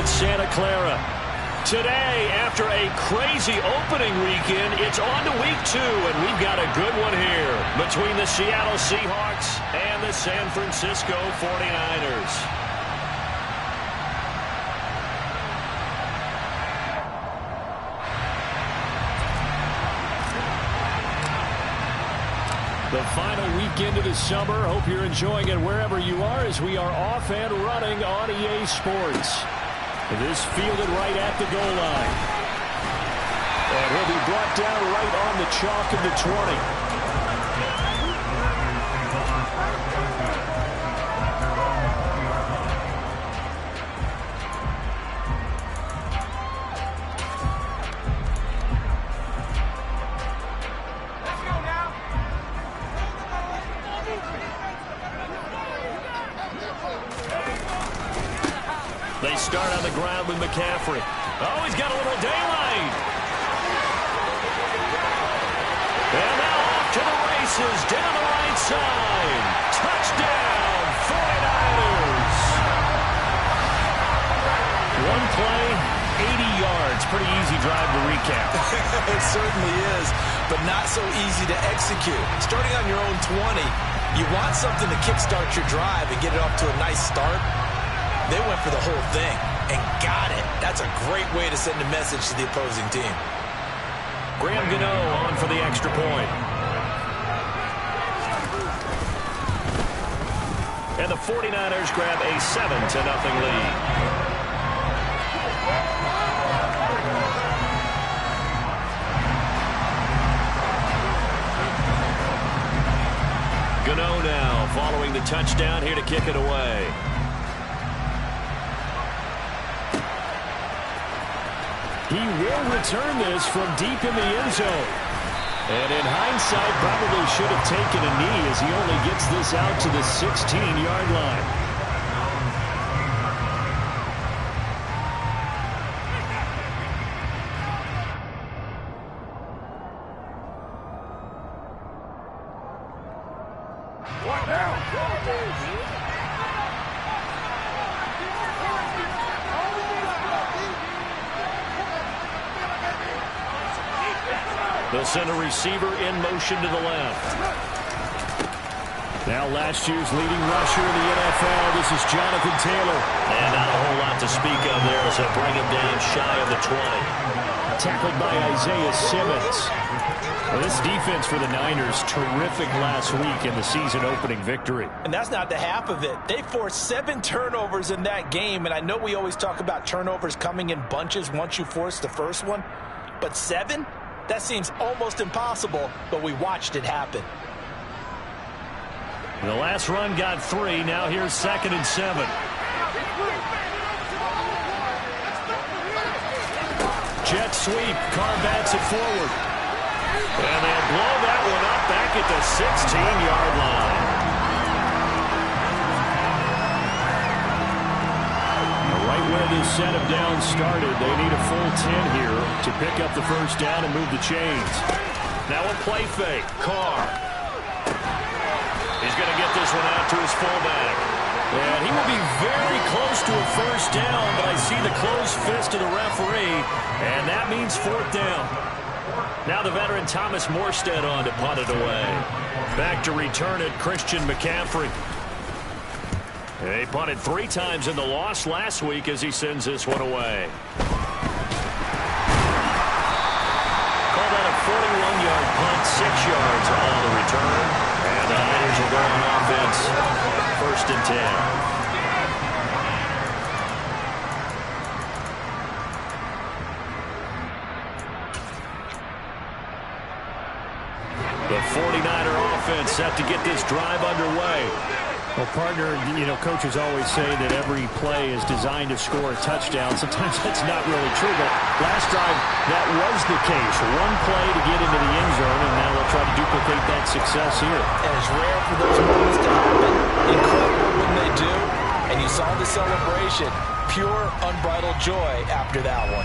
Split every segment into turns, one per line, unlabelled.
in Santa Clara. Today, after a crazy opening weekend, it's on to week 2, and we've got a good one here between the Seattle Seahawks and the San Francisco 49ers. The final weekend of the summer. Hope you're enjoying it wherever you are as we are off and running on EA Sports. This fielded right at the goal line. And he'll be brought down right on the chalk of the 20. They start on the ground with McCaffrey. Oh, he's got a little daylight. And now off to the races down the right side. Touchdown, 49ers. One play, 80 yards. Pretty easy drive to recap.
It certainly is, but not so easy to execute. Starting on your own 20, you want something to kickstart your drive and get it off to a nice start. They went for the whole thing and got it. That's a great way to send a message to the opposing team.
Graham Gano on for the extra point. And the 49ers grab a 7-0 lead. Gano now following the touchdown here to kick it away. He will return this from deep in the end zone. And in hindsight, probably should have taken a knee as he only gets this out to the 16-yard line.
What now?
They'll send a receiver in motion to the left. Now last year's leading rusher in the NFL, this is Jonathan Taylor. And not a whole lot to speak of there as they bring him down shy of the 20. Tackled by Isaiah Simmons. Well, this defense for the Niners, terrific last week in the season-opening victory.
And that's not the half of it. They forced 7 turnovers in that game, and I know we always talk about turnovers coming in bunches once you force the first one, but 7? That seems almost impossible, but we watched it happen.
The last run got 3. Now here's 2nd and 7. Jet sweep. Carr bats it forward. And they blow that one up back at the 16-yard line. Right where this set of downs started, they need a full 10 here to pick up the first down and move the chains. Now a play fake. Carr. He's going to get this one out to his fullback. And he will be very close to a first down, but I see the closed fist of the referee, and that means 4th down. Now the veteran Thomas Morstead on to punt it away. Back to return it, Christian McCaffrey. They punted 3 times in the loss last week as he sends this one away. Call that a 41-yard punt, 6 yards on the return. And the Niners will go on offense. 1st and 10. The 49er offense set to get this drive underway.
Well, partner, you know, coaches always say that every play is designed to score a touchdown. Sometimes that's not really true, but last drive, that was the case. One play to get into the end zone, and now they'll try to duplicate that success here.
And it's rare for those moments to happen. Incredible when they do. And you saw the celebration. Pure, unbridled joy after that one.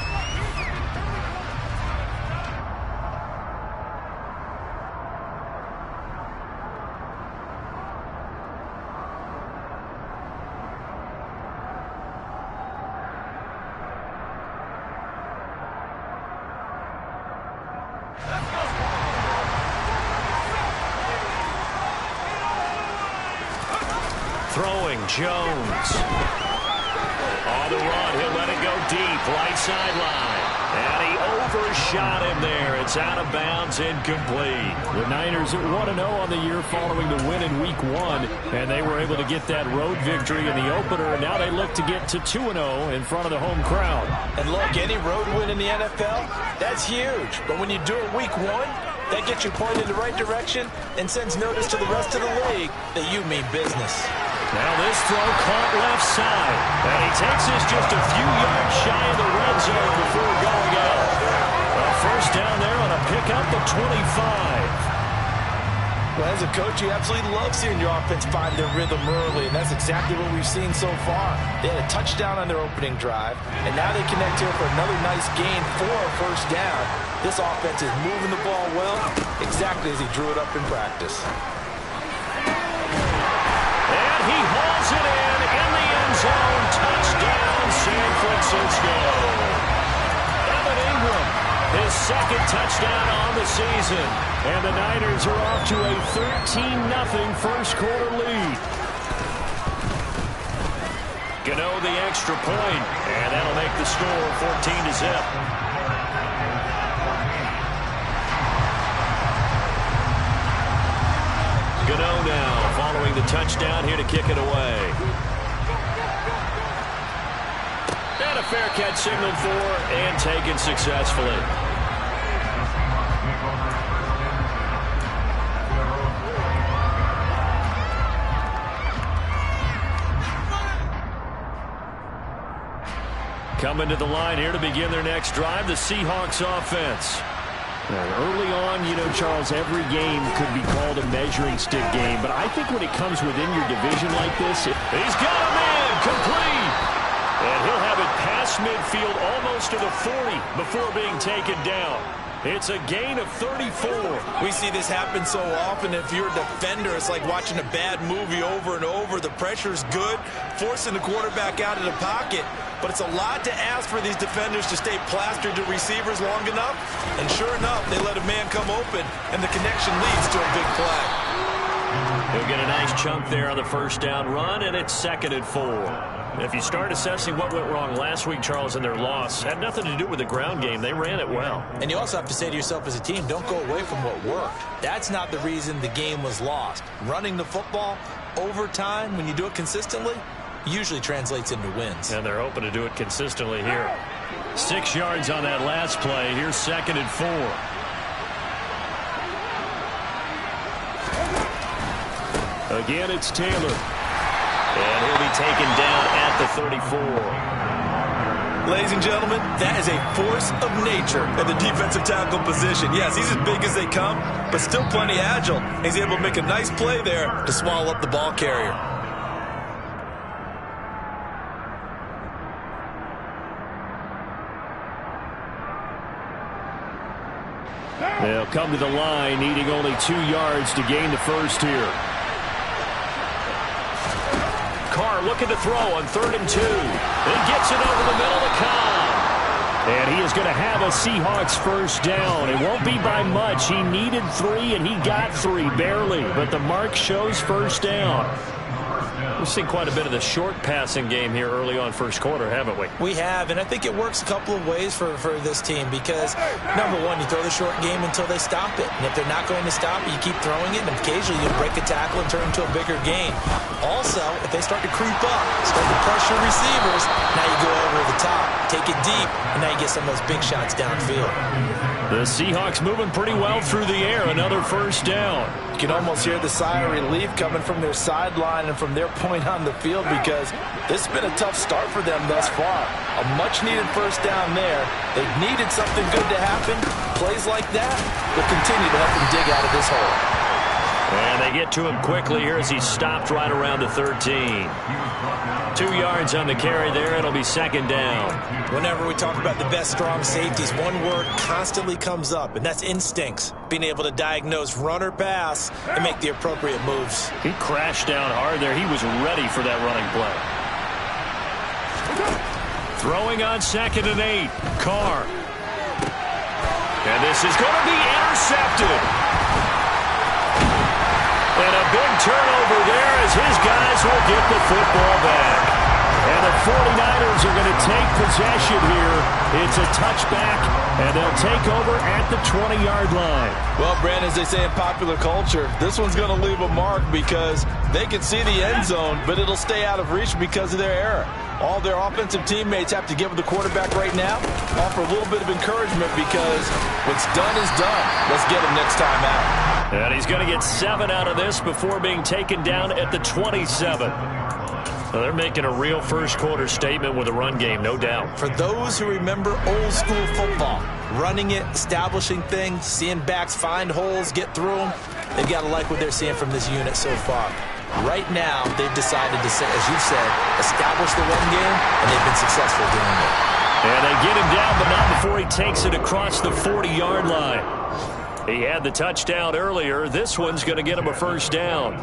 Throwing Jones. On the run, he'll let it go deep, right sideline. And he overshot him there. It's out of bounds, incomplete.
The Niners at 1-0 on the year following the win in Week 1, and they were able to get that road victory in the opener. Now they look to get to 2-0 in front of the home crowd.
And look, any road win in the NFL, that's huge. But when you do it Week 1, that gets you pointed in the right direction and sends notice to the rest of the league that you mean business.
Now this throw caught left side. And he takes this just a few yards shy of the red zone before going out. A first down there on a pickup at 25.
Well, as a coach, you absolutely love seeing your offense find their rhythm early, and that's exactly what we've seen so far. They had a touchdown on their opening drive, and now they connect here for another nice gain for a first down. This offense is moving the ball well, exactly as he drew it up in practice.
And he hauls it in the end zone. Touchdown, San Francisco. Evan Ingram, his second touchdown on the season. And the Niners are off to a 13-0 first quarter lead. Gano the extra point, and that'll make the score 14-0. Gano now following the touchdown here to kick it away. And a fair catch signaled for and taken successfully. Coming to the line here to begin their next drive, the Seahawks offense.
Early on, you know, Charles, every game could be called a measuring stick game, but I think when it comes within your division like this,
he's got him in, complete. And he'll have it past midfield almost to the 40 before being taken down. It's a gain of 34.
We see this happen so often. If you're a defender, it's like watching a bad movie over and over. The pressure's good, forcing the quarterback out of the pocket. But it's a lot to ask for these defenders to stay plastered to receivers long enough. And sure enough, they let a man come open, and the connection leads to a big play.
He'll get a nice chunk there on the first down run, and it's 2nd and 4. If you start assessing what went wrong last week, Charles, in their loss, had nothing to do with the ground game. They ran it well.
And you also have to say to yourself as a team, don't go away from what worked. That's not the reason the game was lost. Running the football over time, when you do it consistently, usually translates into wins.
And they're hoping to do it consistently here. 6 yards on that last play. Here's 2nd and 4.
Again, it's Taylor.
And he'll be taken down at the 34.
Ladies and gentlemen, that is a force of nature at the defensive tackle position. Yes, he's as big as they come, but still plenty agile. He's able to make a nice play there to swallow up the ball carrier.
They'll come to the line, needing only 2 yards to gain the first here.
Carr looking to throw on 3rd and 2. He gets it over the middle to Cobb.
And he is going to have a Seahawks first down. It won't be by much. He needed 3, and he got 3, barely. But the mark shows first down.
We've seen quite a bit of the short passing game here early on first quarter, haven't we?
We have, and I think it works a couple of ways for this team because, number one, you throw the short game until they stop it. And if they're not going to stop it, you keep throwing it, and occasionally you break a tackle and turn into a bigger gain. Also, if they start to creep up, start to pressure receivers, now you go over the top, take it deep, and now you get some of those big shots downfield.
The Seahawks moving pretty well through the air. Another first down.
You can almost hear the sigh of relief coming from their sideline and from their point on the field because this has been a tough start for them thus far. A much-needed first down there. They needed something good to happen. Plays like that will continue to help them dig out of this hole.
And they get to him quickly here as he's stopped right around the 13. 2 yards on the carry there. It'll be 2nd down.
Whenever we talk about the best strong safeties, one word constantly comes up, and that's instincts. Being able to diagnose run or pass and make the appropriate moves.
He crashed down hard there. He was ready for that running play. Throwing on 2nd and 8. Carr. And this is going to be intercepted. And a big turnover there as his guys will get the football back. And the 49ers are going to take possession here. It's a touchback, and they'll take over at the 20-yard line.
Well, Brandon, as they say in popular culture, this one's going to leave a mark because they can see the end zone, but it'll stay out of reach because of their error. All their offensive teammates have to give the quarterback right now, offer a little bit of encouragement because what's done is done. Let's get him next time out.
And he's going to get 7 out of this before being taken down at the 27. Well, they're making a real first-quarter statement with a run game, no doubt.
For those who remember old-school football, running it, establishing things, seeing backs find holes, get through them, they've got to like what they're seeing from this unit so far. Right now, they've decided to, as you said, establish the run game, and they've been successful doing it.
And they get him down, but not before he takes it across the 40-yard line. He had the touchdown earlier. This one's going to get him a first down.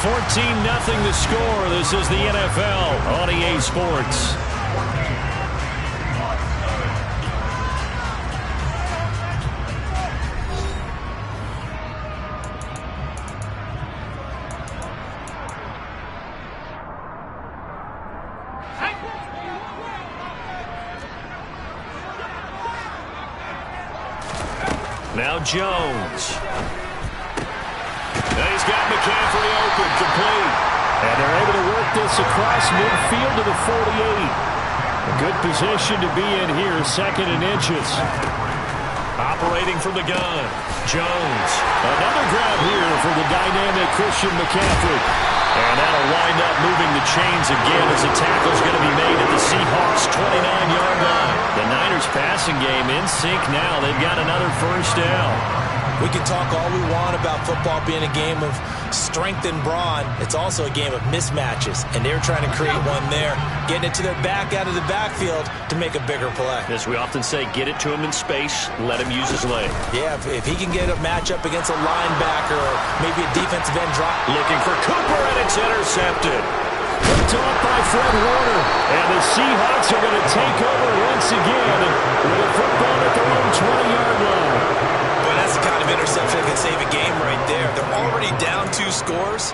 14-0 the score. This is the NFL on EA Sports. Now Jones. And he's got McCaffrey open, complete. And they're able to work this across midfield to the 48. A good position to be in here, 2nd and inches. Operating from the gun, Jones. Another grab here for the dynamic Christian McCaffrey. And that'll wind up moving the chains again as the tackle's going to be made at the Seahawks' 29-yard line. The Niners passing game in sync now. They've got another first down.
We can talk all we want about football being a game of strength and brawn. It's also a game of mismatches, and they're trying to create one there, getting it to their back out of the backfield to make a bigger play.
As we often say, get it to him in space, let him use his leg.
Yeah, if he can get a matchup against a linebacker or maybe a defensive end drop.
Looking for Cooper, and it's intercepted. Picked off by Fred Warner, and the Seahawks are going to take over once again with a football at their own 20-yard line.
That's the kind of interception that can save a game right there. They're already down 2 scores.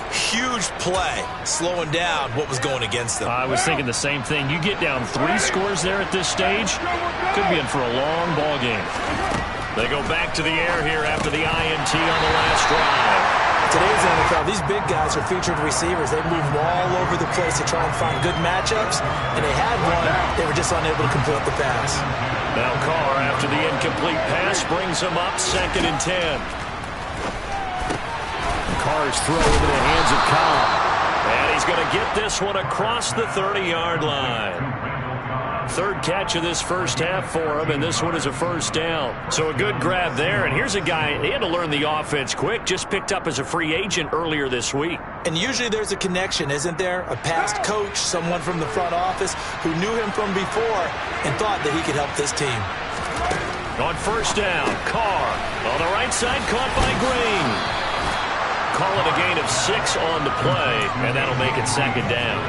Huge play, slowing down what was going against them.
I was thinking the same thing. You get down 3 scores there at this stage, could be in for a long ball game. They go back to the air here after the INT on the last drive.
Today's NFL, these big guys are featured receivers. They move all over the place to try and find good matchups, and they had one. They were just unable to complete the pass.
Now Carr, after the incomplete pass, brings him up 2nd and 10. Carr's throw into the hands of Cobb. And he's going to get this one across the 30-yard line. 3rd catch of this first half for him, and this one is a first down. So a good grab there, and here's a guy, he had to learn the offense quick, just picked up as a free agent earlier this week.
And usually there's a connection, isn't there? A past coach, someone from the front office who knew him from before and thought that he could help this team.
On first down, Carr on the right side, caught by Green. Call it a gain of 6 on the play, and that'll make it 2nd down.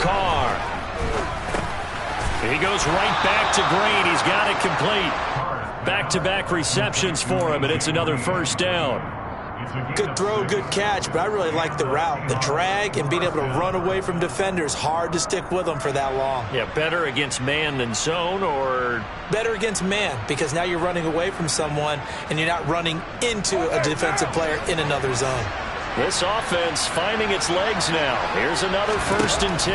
Carr. He goes right back to Green. He's got it complete. Back-to-back receptions for him, and it's another first down.
Good throw, good catch, but I really like the route. The drag and being able to run away from defenders, hard to stick with them for that long.
Yeah, better against man than zone, or?
Better against man, because now you're running away from someone and you're not running into a defensive player in another zone.
This offense finding its legs now. Here's another 1st and 10.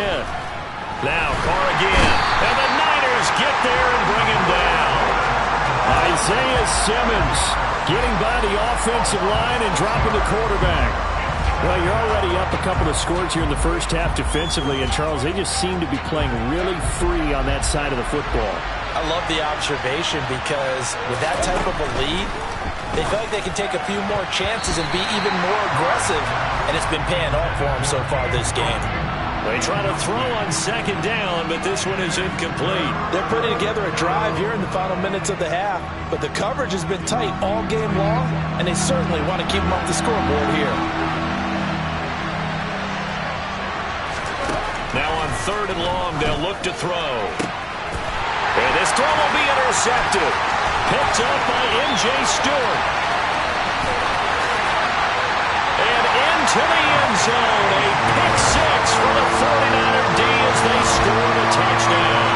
Now Carr again, and the Niners get there and bring him down. Isaiah Simmons getting by the offensive line and dropping the quarterback.
Well, you're already up a couple of scores here in the first half defensively, and Charles, they just seem to be playing really free on that side of the football.
I love the observation because with that type of a lead, they feel like they can take a few more chances and be even more aggressive, and it's been paying off for them so far this game.
They try to throw on second down, but this one is incomplete.
They're putting together a drive here in the final minutes of the half, but the coverage has been tight all game long, and they certainly want to keep them off the scoreboard here.
Now on 3rd and long, they'll look to throw. And this throw will be intercepted. Picked up by M.J. Stewart. And into the end zone. A pick six for the 49er D as they scored a touchdown.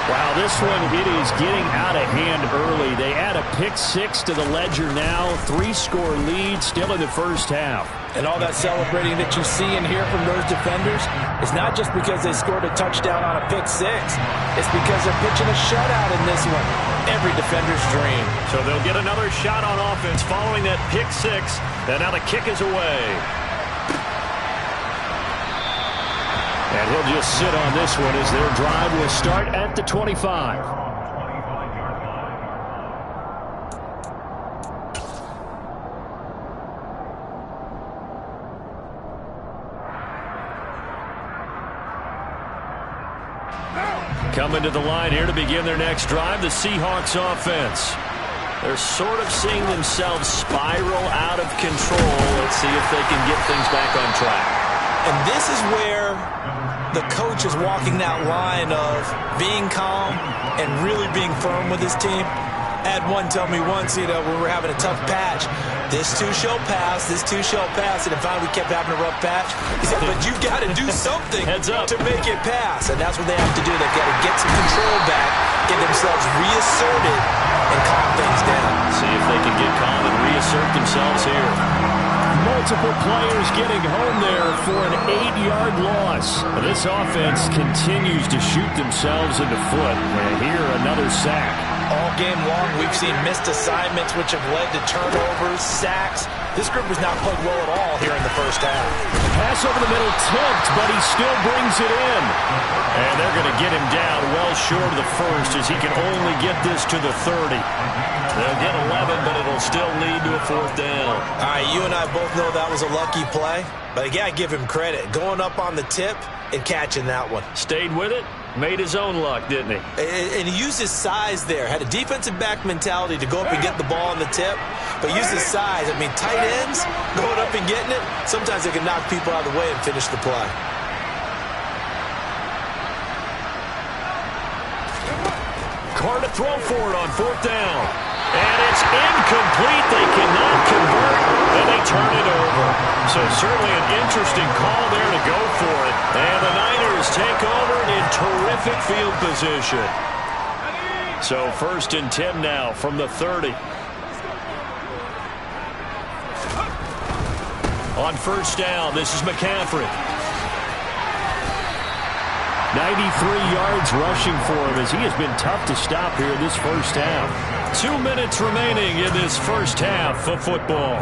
Wow, this one, it is getting out of hand early. They add a pick six to the ledger now. 3-score lead still in the first half.
And all that celebrating that you see and hear from those defenders is not just because they scored a touchdown on a pick six. It's because they're pitching a shutout in this one. Every defender's dream.
So they'll get another shot on offense following that pick six. And now the kick is away. And he'll just sit on this one as their drive will start at the 25. Coming to the line here to begin their next drive, the Seahawks offense. They're sort of seeing themselves spiral out of control. Let's see if they can get things back on track.
And this is where the coach is walking that line of being calm and really being firm with his team. I had one tell me once, when we were having a tough patch, this too shall pass, this too shall pass, and finally we kept having a rough patch. He said, but you've got to do something to make it pass, and that's what they have to do. They've got to get some control back, get themselves reasserted, and calm things down.
See if they can get calm and reassert themselves here.
Multiple players getting home there for an 8-yard loss. This offense continues to shoot themselves in the foot. And here, another sack.
All game long, we've seen missed assignments, which have led to turnovers, sacks. This group has not played well at all here in the first half.
Pass over the middle tipped, but he still brings it in.
And they're going to get him down well short of the first as he can only get this to the 30. They'll get 11, but it'll still lead to a 4th down.
All right, you and I both know that was a lucky play, but I got to give him credit. Going up on the tip and catching that one.
Stayed with it, made his own luck, didn't he?
And he used his size there. Had a defensive back mentality to go up and get the ball on the tip, but used his size. I mean, tight ends going up and getting it, sometimes they can knock people out of the way and finish the play.
Carr to throw for it on 4th down. And it's incomplete. They cannot convert, and they turn it over. So certainly an interesting call there to go for it. And the Niners take over in terrific field position. So 1st and 10 now from the 30. On 1st down, this is McCaffrey.
93 yards rushing for him as he has been tough to stop here in this first half.
2 minutes remaining in this first half of football.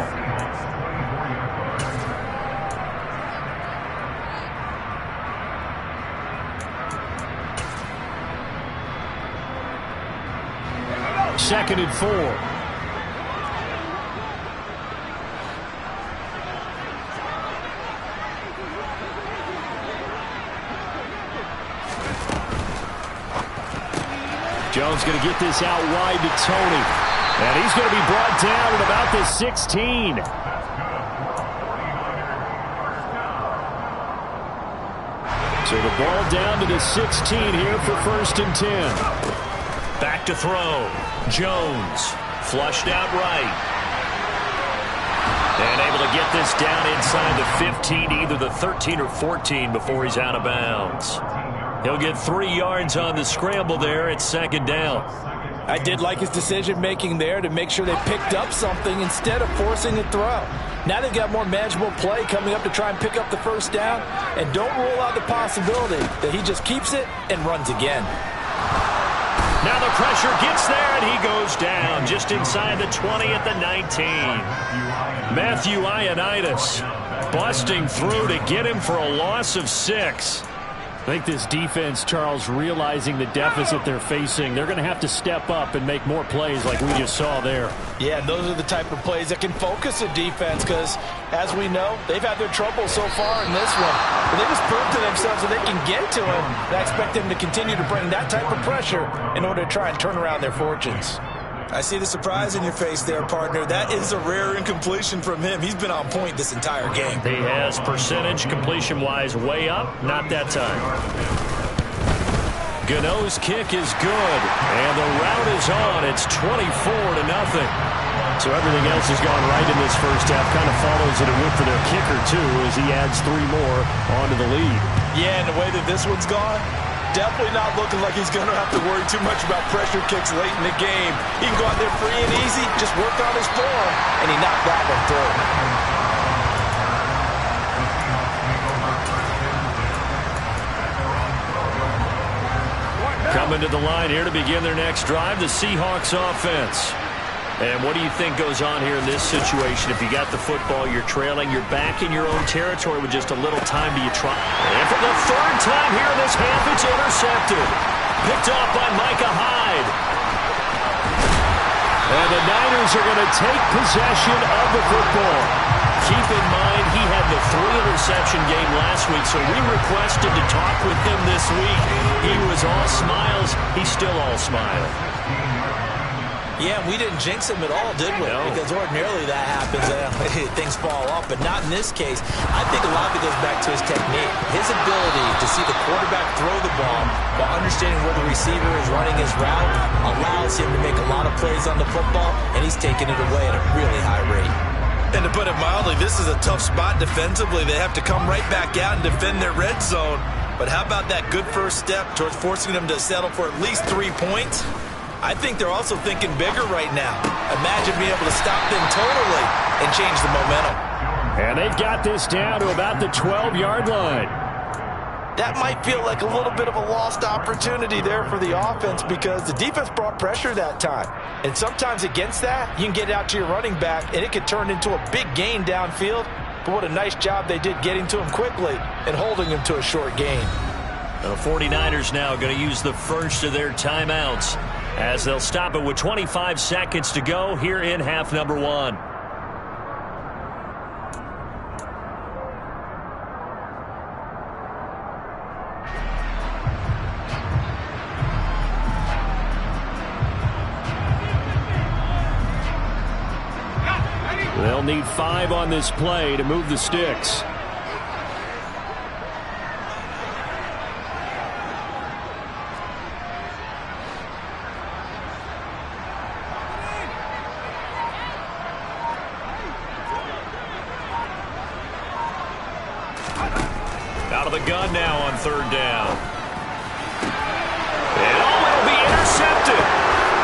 Second and 4. Jones going to get this out wide to Tony. And he's going to be brought down at about the 16. So the ball down to the 16 here for 1st and 10.
Back to throw. Jones flushed out right. And able to get this down inside the 15, either the 13 or 14 before he's out of bounds. He'll get 3 yards on the scramble there at 2nd down.
I did like his decision-making there to make sure they picked up something instead of forcing a throw. Now they've got more manageable play coming up to try and pick up the 1st down. And don't rule out the possibility that he just keeps it and runs again.
Now the pressure gets there, and he goes down just inside the 20 at the 19. Matthew Ioannidis busting through to get him for a loss of 6.
I think this defense, Charles, realizing the deficit they're facing, they're going to have to step up and make more plays like we just saw there.
Yeah, and those are the type of plays that can focus a defense because, as we know, they've had their trouble so far in this one. But they just proved to themselves that they can get to him. And I expect them to continue to bring that type of pressure in order to try and turn around their fortunes. I see the surprise in your face there, partner. That is a rare incompletion from him. He's been on point this entire game.
He has percentage completion-wise way up. Not that time. Gano's kick is good, and the route is on. It's 24-0. So everything else has gone right in this first half. Kind of follows that it would for their kicker, too, as he adds 3 more onto the lead.
Yeah, and the way that this one's gone, definitely not looking like he's going to have to worry too much about pressure kicks late in the game. He can go out there free and easy, just work on his form, and he knocked that one through.
Coming to the line here to begin their next drive, the Seahawks offense. And what do you think goes on here in this situation? If you got the football, you're trailing, you're back in your own territory with just a little time, do you try? And for the third time here in this half, it's intercepted. Picked off by Micah Hyde. And the Niners are going to take possession of the football. Keep in mind, he had the 3-interception game last week, so we requested to talk with him this week. He was all smiles. He's still all smile.
Yeah, we didn't jinx him at all, did we?
No.
Because ordinarily that happens. Things fall off, but not in this case. I think a lot of it goes back to his technique. His ability to see the quarterback throw the ball while understanding where the receiver is running his route allows him to make a lot of plays on the football, and he's taking it away at a really high rate. And to put it mildly, this is a tough spot defensively. They have to come right back out and defend their red zone. But how about that good first step towards forcing them to settle for at least 3 points? I think they're also thinking bigger right now. Imagine being able to stop them totally and change the momentum.
And they've got this down to about the 12-yard line.
That might feel like a little bit of a lost opportunity there for the offense because the defense brought pressure that time. And sometimes against that, you can get out to your running back, and it could turn into a big gain downfield. But what a nice job they did getting to him quickly and holding him to a short gain.
The 49ers now going to use the first of their timeouts as they'll stop it with 25 seconds to go here in half number 1. They'll need 5 on this play to move the sticks. Out of the gun now on 3rd down. And it'll be intercepted.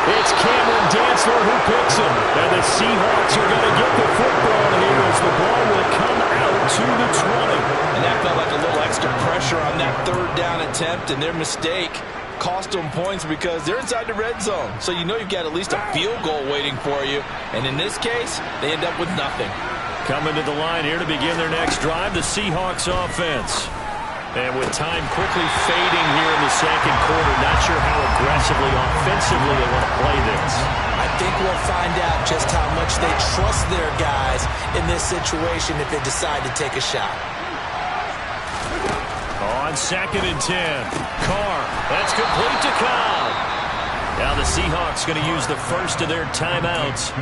It's Cameron Dantzler who picks him. And the Seahawks are going to get the football here as the ball will come out to the 20.
And that felt like a little extra pressure on that 3rd down attempt, and their mistake cost them points because they're inside the red zone. So you know you've got at least a field goal waiting for you. And in this case, they end up with nothing.
Coming to the line here to begin their next drive, the Seahawks offense. And with time quickly fading here in the second quarter, not sure how aggressively, offensively they want to play this.
I think we'll find out just how much they trust their guys in this situation if they decide to take a shot.
On 2nd and 10, Carr, that's complete to Cobb. Now the Seahawks going to use the first of their timeouts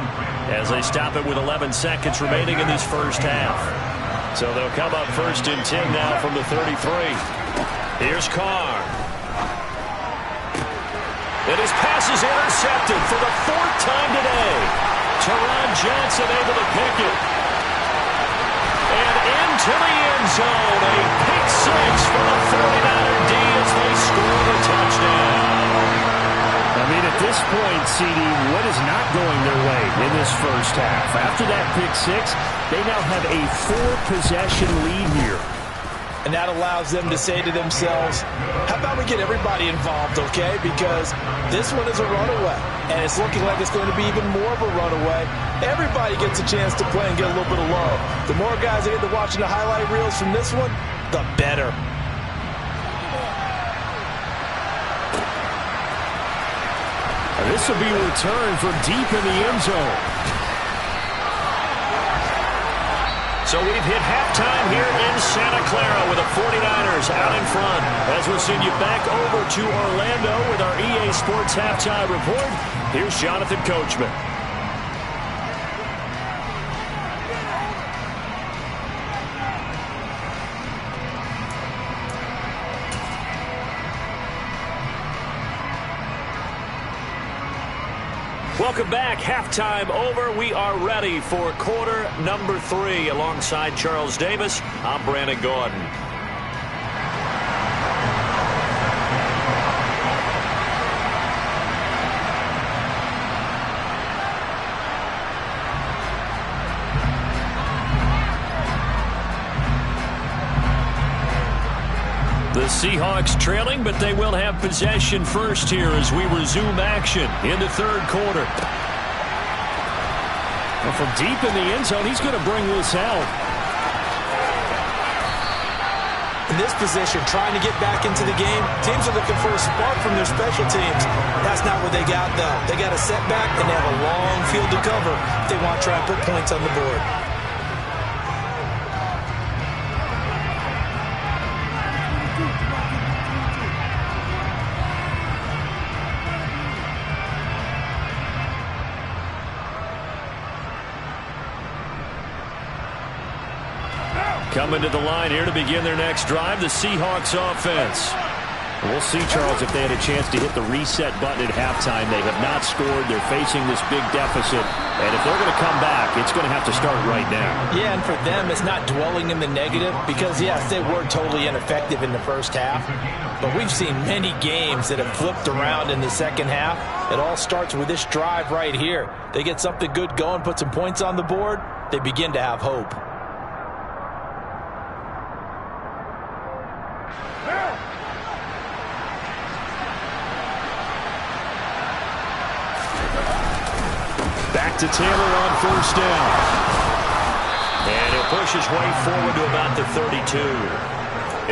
as they stop it with 11 seconds remaining in this first half. So they'll come up 1st and 10 now from the 33. Here's Carr. And his pass is intercepted for the 4th time today. Teron Johnson able to pick it. And into the end zone, a pick 6 for the 49er D as they score the touchdown.
I mean, at this point, CD, what is not going their way in this first half? After that pick 6, they now have a 4-possession lead here.
And that allows them to say to themselves, how about we get everybody involved, okay? Because this one is a runaway, and it's looking like it's going to be even more of a runaway. Everybody gets a chance to play and get a little bit of love. The more guys that get to watching the highlight reels from this one, the better.
This will be returned from deep in the end zone.
So we've hit halftime here in Santa Clara with the 49ers out in front. As we'll send you back over to Orlando with our EA Sports Halftime Report, here's Jonathan Coachman. Welcome back. Halftime over. We are ready for quarter number 3. Alongside Charles Davis, I'm Brandon Gordon. The Seahawks trailing, but they will have possession first here as we resume action in the third quarter.
Well, from deep in the end zone, he's going to bring this out.
In this position, trying to get back into the game, teams are looking for a spark from their special teams. That's not what they got, though. They got a setback, and they have a long field to cover if they want to try and put points on the board.
Coming to the line here to begin their next drive, the Seahawks offense.
We'll see, Charles, if they had a chance to hit the reset button at halftime. They have not scored. They're facing this big deficit. And if they're going to come back, it's going to have to start right now.
Yeah, and for them, it's not dwelling in the negative because, yes, they were totally ineffective in the first half. But we've seen many games that have flipped around in the second half. It all starts with this drive right here. They get something good going, put some points on the board, they begin to have hope.
To Taylor on first down.
And he'll push his way forward to about the 32.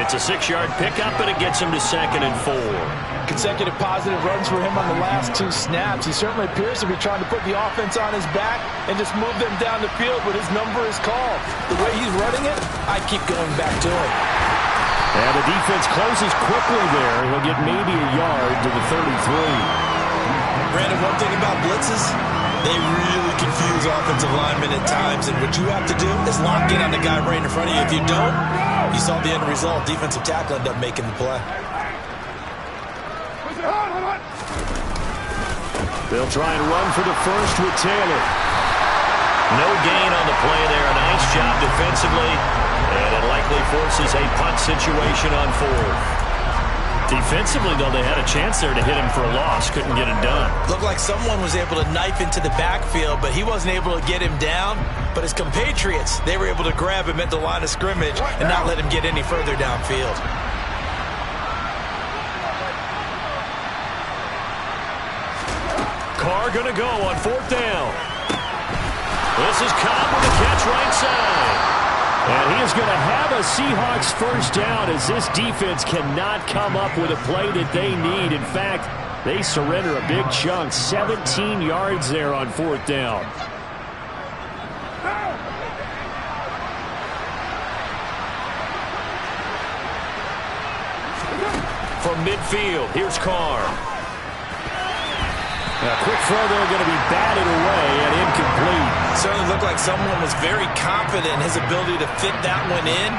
It's a 6-yard pickup, and it gets him to 2nd and 4.
Consecutive positive runs for him on the last 2 snaps. He certainly appears to be trying to put the offense on his back and just move them down the field, but his number is called. The way he's running it, I keep going back to him.
And the defense closes quickly there. He'll get maybe a yard to the 33.
Brandon, one thing about blitzes, they really confuse offensive linemen at times, and what you have to do is lock in on the guy right in front of you. If you don't, you saw the end result. Defensive tackle ended up making the play.
They'll try and run for the first with Taylor.
No gain on the play there. A nice job defensively, and it likely forces a punt situation on 4th. Defensively, though, they had a chance there to hit him for a loss. Couldn't get it done.
Looked like someone was able to knife into the backfield, but he wasn't able to get him down. But his compatriots, they were able to grab him at the line of scrimmage and not let him get any further downfield.
Carr going to go on 4th down. This is Cobb with a catch right side.
And he is going to have a Seahawks first down as this defense cannot come up with a play that they need. In fact, they surrender a big chunk, 17 yards there on 4th down.
From midfield, here's Carr.
A quick throw there going to be batted away and incomplete.
Certainly looked like someone was very confident in his ability to fit that one in.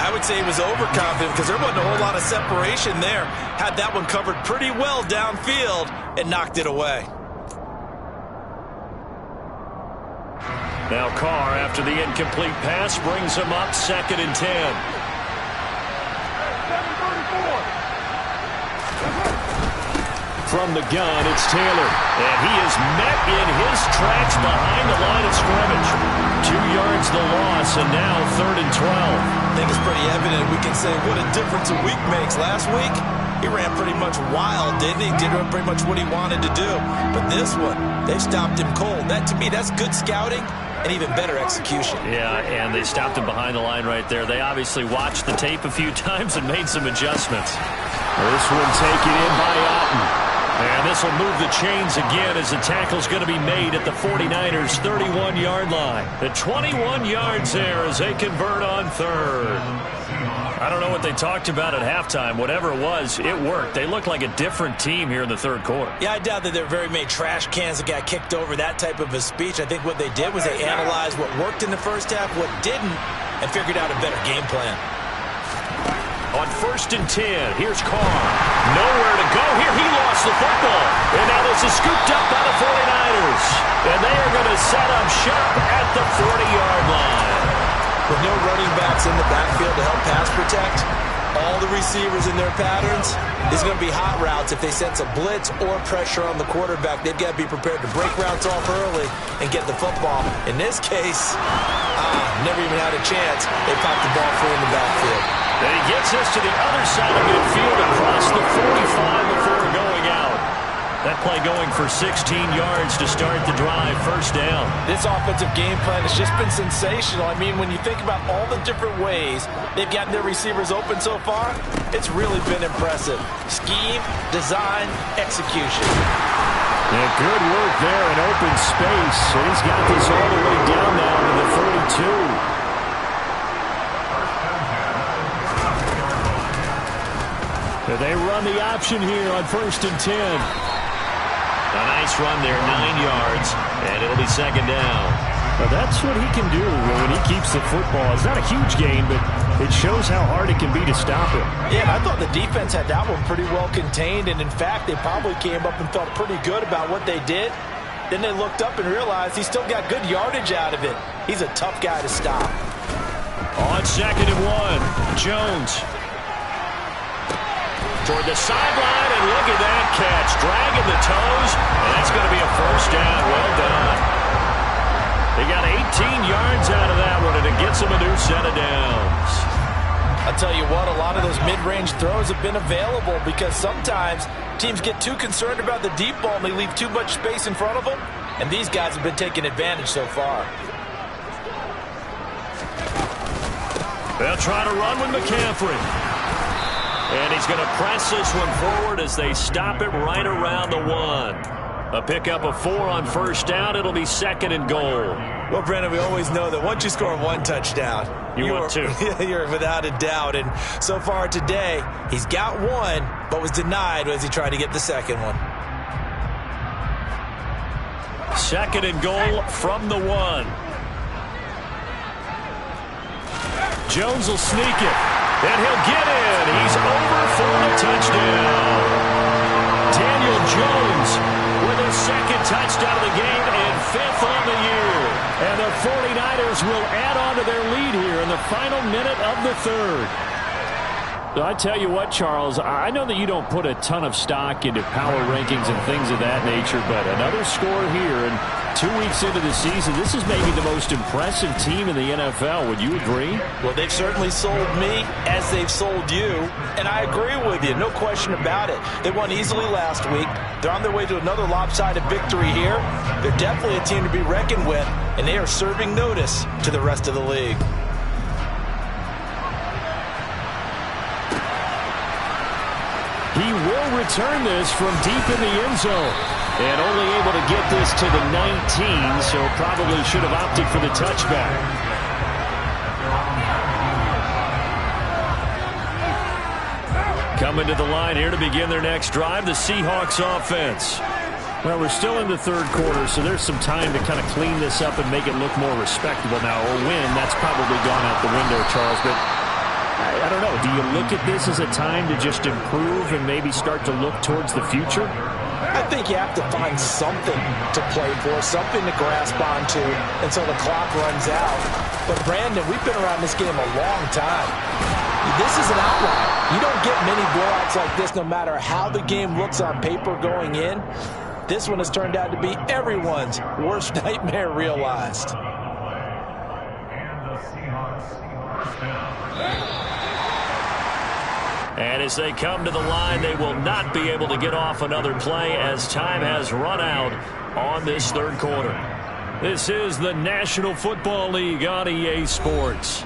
I would say he was overconfident because there wasn't a whole lot of separation there. Had that one covered pretty well downfield and knocked it away.
Now Carr, after the incomplete pass, brings him up 2nd and 10.
From the gun, it's Taylor.
And he is met in his tracks behind the line of scrimmage. 2 yards the loss, and now 3rd and 12.
I think it's pretty evident. We can say what a difference a week makes. Last week, he ran pretty much wild, didn't he? Did pretty much what he wanted to do. But this one, they stopped him cold. That, to me, that's good scouting and even better execution.
Yeah, and they stopped him behind the line right there. They obviously watched the tape a few times and made some adjustments.
This one taken in by Otten.
And this will move the chains again as the tackle's going to be made at the 49ers' 31-yard line. The 21 yards there as they convert on third. I don't know what they talked about at halftime. Whatever it was, it worked. They looked like a different team here in the third quarter.
Yeah, I doubt that there were very many trash cans that got kicked over, that type of a speech. I think what they did was they analyzed what worked in the first half, what didn't, and figured out a better game plan.
On 1st and 10, here's Carr. Nowhere to go here. He lost the football. And now this is scooped up by the 49ers. And they are going to set up shop at the 40-yard line.
With no running backs in the backfield to help pass protect, all the receivers in their patterns, is going to be hot routes if they sense a blitz or pressure on the quarterback. They've got to be prepared to break routes off early and get the football. In this case, never even had a chance. They popped the ball free in the backfield.
And he gets us to the other side of midfield across the 45 before going out. That play going for 16 yards to start the drive, first down.
This offensive game plan has just been sensational. I mean, when you think about all the different ways they've gotten their receivers open so far, it's really been impressive. Scheme, design, execution.
Yeah, good work there in open space. And he's got this all the way down now to the 32. They run the option here on 1st and 10. A nice run there, 9 yards, and it'll be second down.
Well, that's what he can do when he keeps the football. It's not a huge gain, but it shows how hard it can be to stop him.
Yeah, I thought the defense had that one pretty well contained, and in fact, they probably came up and felt pretty good about what they did. Then they looked up and realized he still got good yardage out of it. He's a tough guy to stop.
On 2nd and 1, Jones. Toward the sideline, and look at that catch. Dragging the toes, and that's going to be a first down. Well done. They got 18 yards out of that one, and it gets them a new set of downs.
I'll tell you what, a lot of those mid-range throws have been available because sometimes teams get too concerned about the deep ball and they leave too much space in front of them, and these guys have been taking advantage so far.
They'll try to run with McCaffrey. And he's going to press this one forward as they stop it right around the 1. A pickup of 4 on first down. It'll be 2nd and goal.
Well, Brandon, we always know that once you score 1 touchdown,
you want 2.
You're without a doubt. And so far today, he's got 1, but was denied as he tried to get the second one.
2nd and goal from the 1. Jones will sneak it. And he'll get in. He's over for the touchdown. Daniel Jones with a 2nd touchdown of the game and 5th on the year. And the 49ers will add on to their lead here in the final minute of the 3rd. So I tell you what, Charles, I know that you don't put a ton of stock into power rankings and things of that nature, but another score here, and 2 weeks into the season, this is maybe the most impressive team in the NFL. Would you agree?
Well, they've certainly sold me as they've sold you, and I agree with you, no question about it. They won easily last week. They're on their way to another lopsided victory here. They're definitely a team to be reckoned with, and they are serving notice to the rest of the league.
He will return this from deep in the end zone. And only able to get this to the 19, so probably should have opted for the touchback. Coming to the line here to begin their next drive, the Seahawks offense.
Well, we're still in the 3rd quarter, so there's some time to kind of clean this up and make it look more respectable now. Or win, that's probably gone out the window, Charles, but I don't know. Do you look at this as a time to just improve and maybe start to look towards the future?
I think you have to find something to play for, something to grasp onto until the clock runs out. But, Brandon, we've been around this game a long time. This is an outlier. You don't get many blowouts like this no matter how the game looks on paper going in. This one has turned out to be everyone's worst nightmare realized.
And as they come to the line, they will not be able to get off another play as time has run out on this 3rd quarter. This is the National Football League on EA Sports.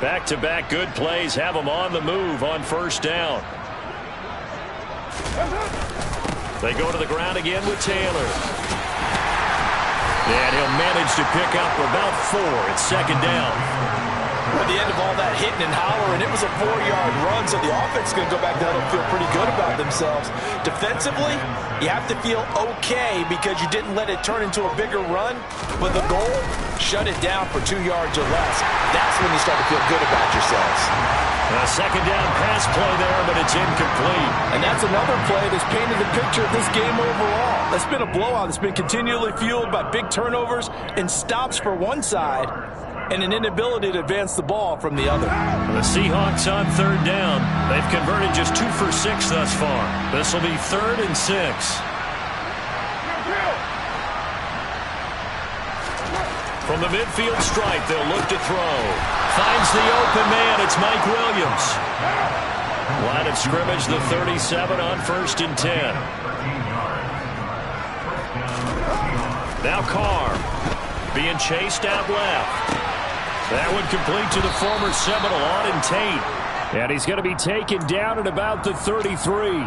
Back-to-back good plays have them on the move on first down. They go to the ground again with Taylor. And he'll manage to pick up about 4 at second down.
At the end of all that hitting and hollering, it was a 4-yard run, so the offense is going to go back down and feel pretty good about themselves. Defensively, you have to feel okay because you didn't let it turn into a bigger run, but the goal, shut it down for 2 yards or less. That's when you start to feel good about yourselves.
A second down pass play there, but it's incomplete.
And that's another play that's painted the picture of this game overall. That's been a blowout. It's been continually fueled by big turnovers and stops for one side and an inability to advance the ball from the other.
The Seahawks on third down. They've converted just 2 for 6 thus far. This will be 3rd and 6. From the midfield stripe, they'll look to throw. Finds the open man. It's Mike Williams. Line of scrimmage, the 37 on 1st and 10. Now Carr being chased out left. That one complete to the former Seminole, Auden Tate. And he's going to be taken down at about the 33.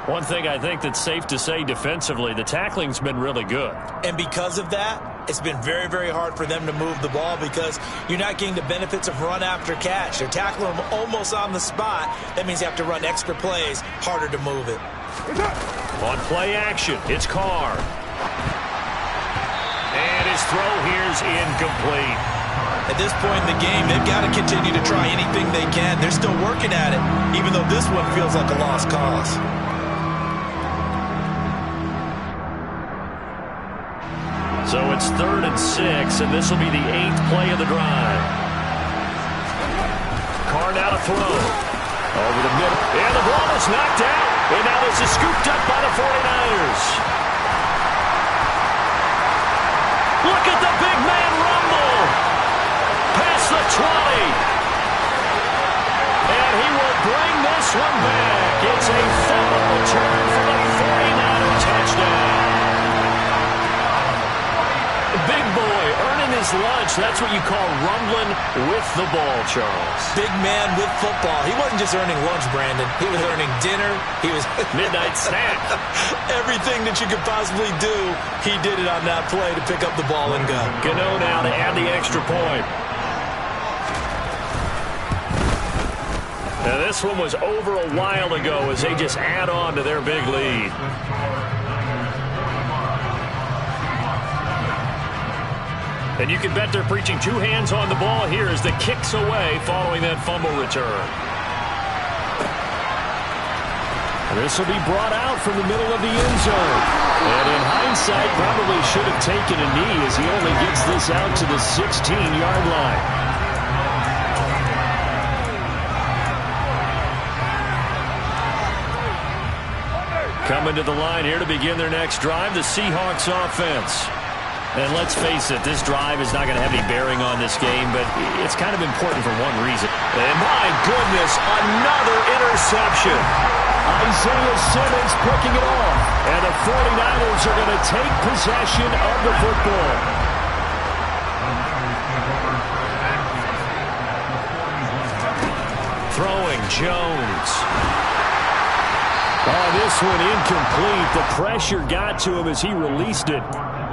One thing I think that's safe to say defensively, the tackling's been really good.
And because of that, it's been very, very hard for them to move the ball because you're not getting the benefits of run after catch. They're tackling them almost on the spot. That means you have to run extra plays, harder to move it.
On play action, it's Carr. And his throw here's incomplete.
At this point in the game, they've got to continue to try anything they can. They're still working at it, even though this one feels like a lost cause.
So it's 3rd and 6, and this will be the 8th play of the drive. Carr now to throw. Over the middle. And the ball is knocked out. And now this is scooped up by the 49ers. Look at the big man rumble. Past the 20. And he will bring this one back. It's a fumble return for the 49er touchdown. Big boy earning his lunch. That's what you call rumbling with the ball, Charles.
Big man with football. He wasn't just earning lunch, Brandon. He was earning dinner. He was
midnight snack.
Everything that you could possibly do, he did it on that play to pick up the ball and go.
Gano now to add the extra point. Now this one was over a while ago as they just add on to their big lead. And you can bet they're preaching 2 hands on the ball here as the kick's away following that fumble return. This will be brought out from the middle of the end zone. And in hindsight, probably should have taken a knee as he only gets this out to the 16-yard line. Coming to the line here to begin their next drive, the Seahawks offense. And let's face it, this drive is not going to have any bearing on this game, but it's kind of important for one reason. And my goodness, another interception. Isaiah Simmons picking it off. And the 49ers are going to take possession of the football. Throwing Jones. Oh, this one incomplete. The pressure got to him as he released it.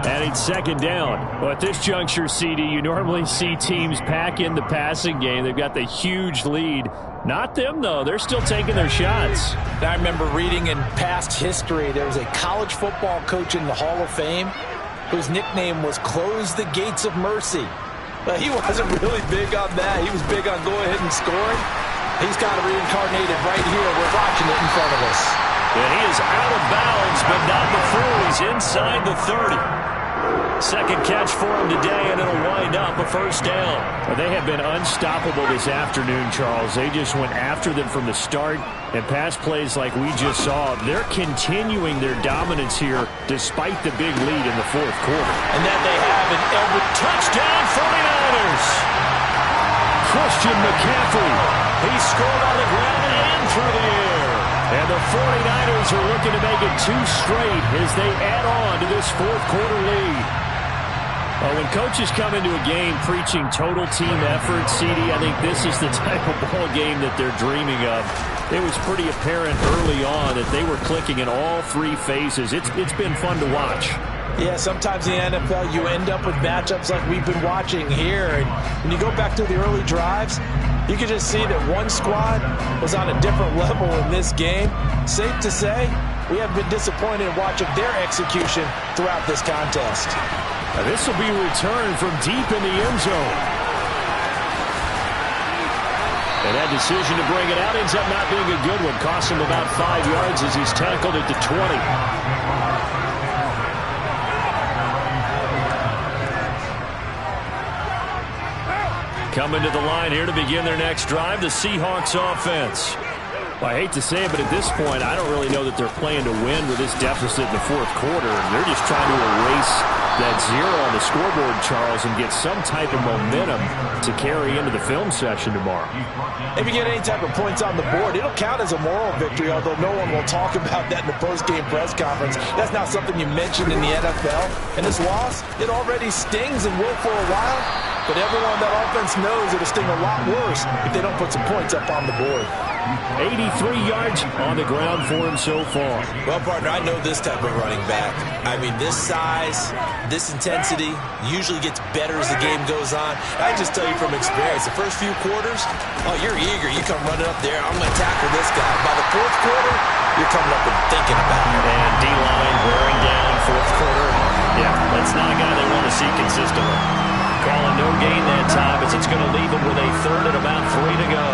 And it's second down. Well, at this juncture, CD, you normally see teams pack in the passing game. They've got the huge lead. Not them, though. They're still taking their shots.
I remember reading in past history, there was a college football coach in the Hall of Fame whose nickname was Close the Gates of Mercy. But he wasn't really big on that. He was big on go ahead and scoring. He's got it reincarnated right here. We're watching it in front of us.
And he is out of bounds, but not before he's inside the 30. Second catch for him today, and it'll wind up a first down. Well, they have been unstoppable this afternoon, Charles. They just went after them from the start, and pass plays like we just saw. They're continuing their dominance here despite the big lead in the fourth quarter.
And that they have in every
touchdown 49ers. Christian McCaffrey. He scored on the ground and through the air. And the 49ers are looking to make it 2 straight as they add on to this fourth quarter lead.
When coaches come into a game preaching total team effort, CD, I think this is the type of ball game that they're dreaming of. It was pretty apparent early on that they were clicking in all three phases. It's been fun to watch.
Yeah, sometimes in the NFL you end up with matchups like we've been watching here. And when you go back to the early drives, you can just see that one squad was on a different level in this game. Safe to say, we have been disappointed in watching their execution throughout this contest.
Now this will be returned from deep in the end zone. And that decision to bring it out ends up not being a good one. Costs him about 5 yards as he's tackled at the 20. Coming to the line here to begin their next drive, the Seahawks offense. Well, I hate to say it, but at this point, I don't really know that they're playing to win with this deficit in the fourth quarter. They're just trying to erase that zero on the scoreboard, Charles, and get some type of momentum to carry into the film session tomorrow.
If you get any type of points on the board, it'll count as a moral victory, although no one will talk about that in the post-game press conference. That's not something you mentioned in the NFL. And this loss, it already stings and will for a while, but everyone on that offense knows it'll sting a lot worse if they don't put some points up on the board.
83 yards on the ground for him so far.
Well, partner, I know this type of running back. I mean, this size, this intensity usually gets better as the game goes on. I just tell you from experience, the first few quarters, oh, you're eager. You come running up there, I'm going to tackle this guy. By the fourth quarter, you're coming up and thinking about it.
And D-line wearing down fourth quarter. Yeah, that's not a guy they want to see consistently. Calling no gain that time as it's going to leave him with a third and about 3 to go.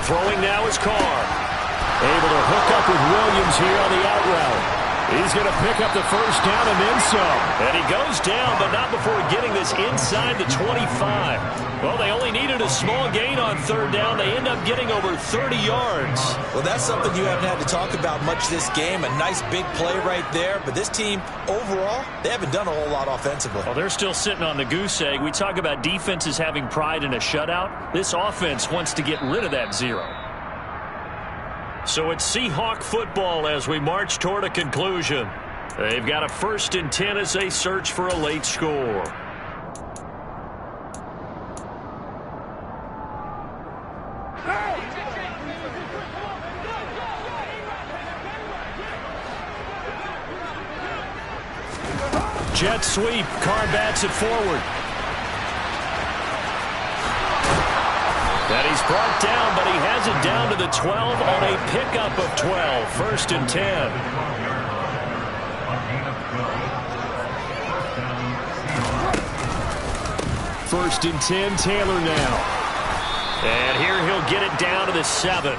Throwing now is Carr. Able to hook up with Williams here on the out route. He's going to pick up the first down and then some. And he goes down, but not before getting this inside the 25. Well, they only needed a small gain on third down. They end up getting over 30 yards.
Well, that's something you haven't had to talk about much this game. A nice big play right there. But this team, overall, they haven't done a whole lot offensively.
Well, they're still sitting on the goose egg. We talk about defenses having pride in a shutout. This offense wants to get rid of that zero. So it's Seahawk football as we march toward a conclusion. They've got a 1st and 10 as they search for a late score. Jet sweep. Carr bats it forward. That he's brought down, but he has it down to the 12 on a pickup of 12. 1st and 10. First and 10, Taylor now. And here he'll get it down to the 7.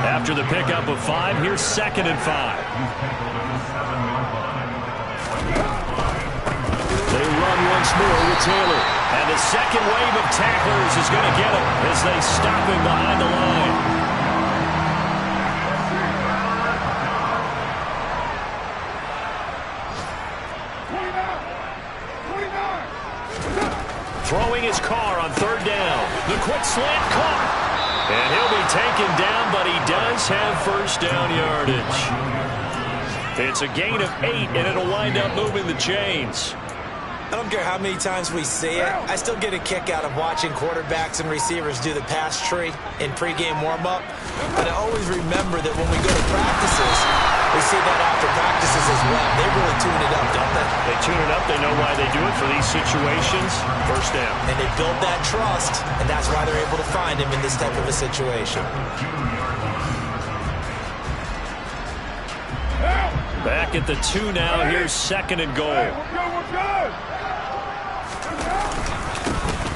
After the pickup of 5, here's 2nd and 5. They run once more with Taylor. And the second wave of tacklers is going to get him as they stop him behind the line. Throwing his Carr on 3rd down. The quick slant caught. And he'll be taken down, but he does have 1st down yardage. It's a gain of 8, and it'll wind up moving the chains.
I don't care how many times we see it. I still get a kick out of watching quarterbacks and receivers do the pass tree in pregame warm-up. But I always remember that when we go to practices, we see that after practices as well. They really tune it up, don't they?
They tune it up. They know why they do it for these situations. 1st down.
And they build that trust, and that's why they're able to find him in this type of a situation.
Back at the 2 now. Here's 2nd and goal.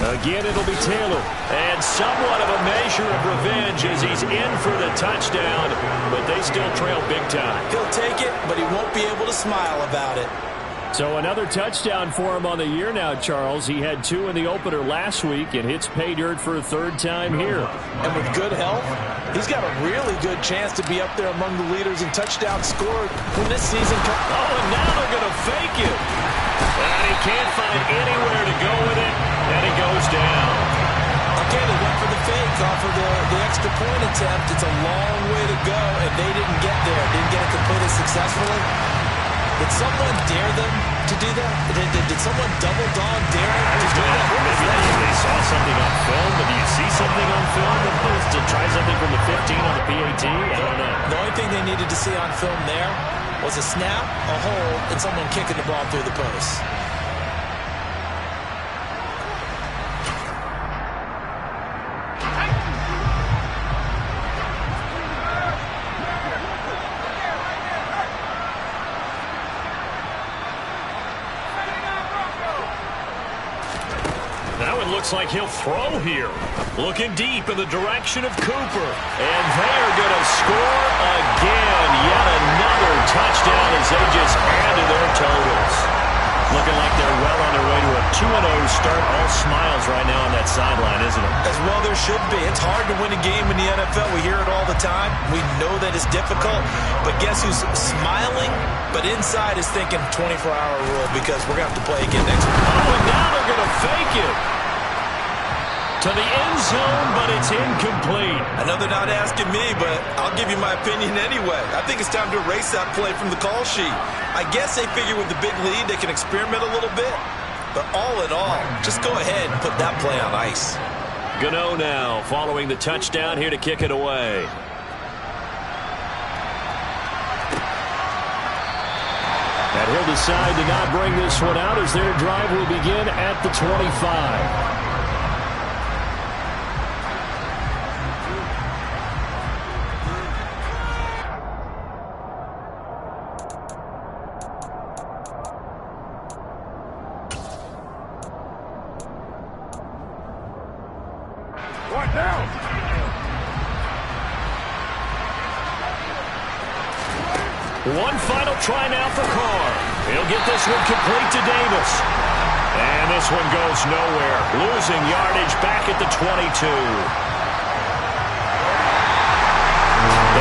Again, it'll be Taylor. And somewhat of a measure of revenge as he's in for the touchdown, but they still trail big time.
He'll take it, but he won't be able to smile about it.
So another touchdown for him on the year now, Charles. He had 2 in the opener last week and hits pay dirt for a 3rd time here.
And with good health, he's got a really good chance to be up there among the leaders in touchdowns scored when this season comes.
Oh, and now they're going to fake it. And he can't find anywhere to go with it, and it goes down.
Okay, they went for the fake off of the extra point attempt. It's a long way to go, and they didn't get there. Didn't get it completed successfully. Did someone dare them to do that? Did someone double dog dare them to do that?
Maybe they saw something on film, but do you see something on film opposed to try something from the 15 on the PAT? I don't know.
The only thing they needed to see on film there was a snap, a hold, and someone kicking the ball through the post.
Now it looks like he'll throw here. Looking deep in the direction of Cooper. And they are going to score again. Yet another touchdown as they just add to their totals. Looking like they're well on their way to a 2-0 start. All smiles right now on that sideline, isn't it?
As well there should be. It's hard to win a game in the NFL. We hear it all the time. We know that it's difficult. But guess who's smiling? But inside is thinking 24-hour rule because we're going to have to play again next week.
Oh, and now they're going to fake it to the end zone, but it's incomplete.
I know they're not asking me, but I'll give you my opinion anyway. I think it's time to erase that play from the call sheet. I guess they figure with the big lead they can experiment a little bit. But all in all, just go ahead and put that play on ice.
Gano now following the touchdown here to kick it away. And he'll decide to not bring this one out as their drive will begin at the 25. One final try now for Carr. He'll get this one complete to Davis. And this one goes nowhere. Losing yardage back at the 22.